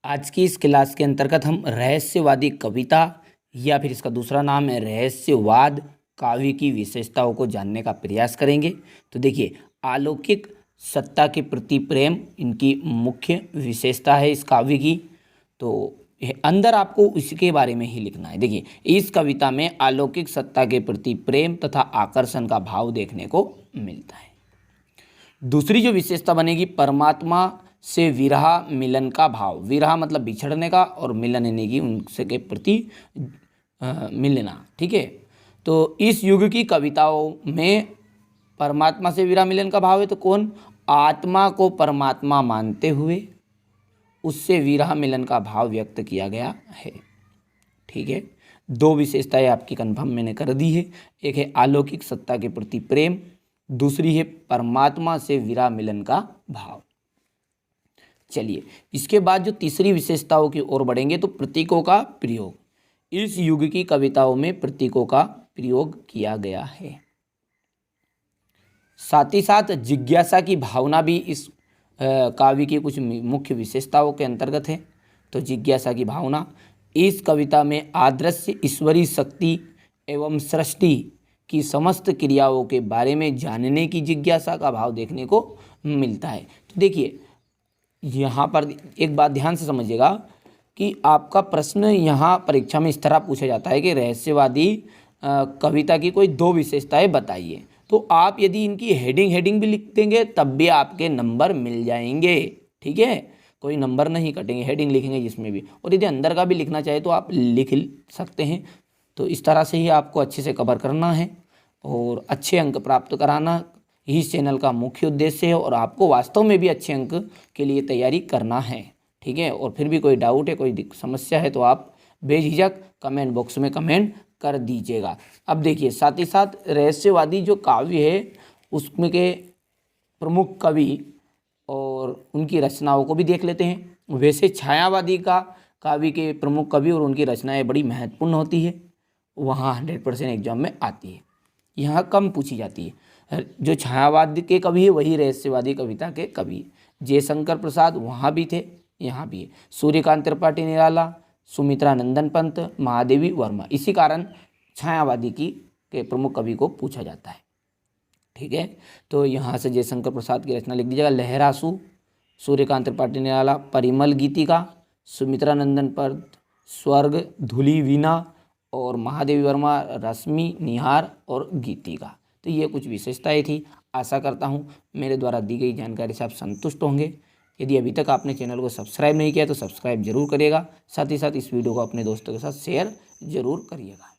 आज की इस क्लास के अंतर्गत हम रहस्यवादी कविता या फिर इसका दूसरा नाम है रहस्यवाद काव्य की विशेषताओं को जानने का प्रयास करेंगे। तो देखिए, अलौकिक सत्ता के प्रति प्रेम इनकी मुख्य विशेषता है इस काव्य की। तो अंदर आपको इसके बारे में ही लिखना है। देखिए, इस कविता में अलौकिक सत्ता के प्रति प्रेम तथा आकर्षण का भाव देखने को मिलता है। दूसरी जो विशेषता बनेगी, परमात्मा से विरह मिलन का भाव। विरह मतलब बिछड़ने का और मिलन यानी कि उनसे के प्रति मिलना। ठीक है, तो इस युग की कविताओं में परमात्मा से विरह मिलन का भाव है। तो कौन? आत्मा को परमात्मा मानते हुए उससे विरह मिलन का भाव व्यक्त किया गया है। ठीक है, दो विशेषताएं आपकी कन्फर्म मैंने कर दी है। एक है अलौकिक सत्ता के प्रति प्रेम, दूसरी है परमात्मा से विरह मिलन का भाव। चलिए, इसके बाद जो तीसरी विशेषताओं की ओर बढ़ेंगे, तो प्रतीकों का प्रयोग। इस युग की कविताओं में प्रतीकों का प्रयोग किया गया है। साथ ही साथ जिज्ञासा की भावना भी इस काव्य की कुछ मुख्य विशेषताओं के अंतर्गत है। तो जिज्ञासा की भावना, इस कविता में आदर्श ईश्वरीय शक्ति एवं सृष्टि की समस्त क्रियाओं के बारे में जानने की जिज्ञासा का भाव देखने को मिलता है। तो देखिए, यहाँ पर एक बात ध्यान से समझिएगा कि आपका प्रश्न यहाँ परीक्षा में इस तरह पूछा जाता है कि रहस्यवादी कविता की कोई दो विशेषताएं बताइए। तो आप यदि इनकी हेडिंग भी लिख देंगे तब भी आपके नंबर मिल जाएंगे। ठीक है, कोई नंबर नहीं कटेंगे, हेडिंग लिखेंगे जिसमें भी। और यदि अंदर का भी लिखना चाहे तो आप लिख सकते हैं। तो इस तरह से ही आपको अच्छे से कवर करना है और अच्छे अंक प्राप्त कराना ही इस चैनल का मुख्य उद्देश्य है। और आपको वास्तव में भी अच्छे अंक के लिए तैयारी करना है। ठीक है, और फिर भी कोई डाउट है, कोई समस्या है तो आप बेझिझक कमेंट बॉक्स में कमेंट कर दीजिएगा। अब देखिए, साथ ही साथ रहस्यवादी जो काव्य है उसमें के प्रमुख कवि और उनकी रचनाओं को भी देख लेते हैं। वैसे छायावादी का काव्य के प्रमुख कवि और उनकी रचनाएं बड़ी महत्वपूर्ण होती है, वहाँ 100% एग्जाम में आती है, यहाँ कम पूछी जाती है। जो छायावाद के कवि है वही रहस्यवादी कविता के कवि। जयशंकर प्रसाद वहाँ भी थे, यहाँ भी है। सूर्यकांत त्रिपाठी निराला, सुमित्रा नंदन पंत, महादेवी वर्मा। इसी कारण छायावादी के प्रमुख कवि को पूछा जाता है। ठीक है, तो यहाँ से जयशंकर प्रसाद की रचना लिख दीजिएगा। लहरासू, सूर्यकांत त्रिपाठी निराला, परिमल गीतिका, सुमित्रा नंदन पंत स्वर्ग, धूली वीणा और महादेवी वर्मा रश्मि निहार और गीतिका। तो ये कुछ विशेषताएं थी। आशा करता हूँ मेरे द्वारा दी गई जानकारी से आप संतुष्ट होंगे। यदि अभी तक आपने चैनल को सब्सक्राइब नहीं किया तो सब्सक्राइब जरूर करिएगा। साथ ही साथ इस वीडियो को अपने दोस्तों के साथ शेयर जरूर करिएगा।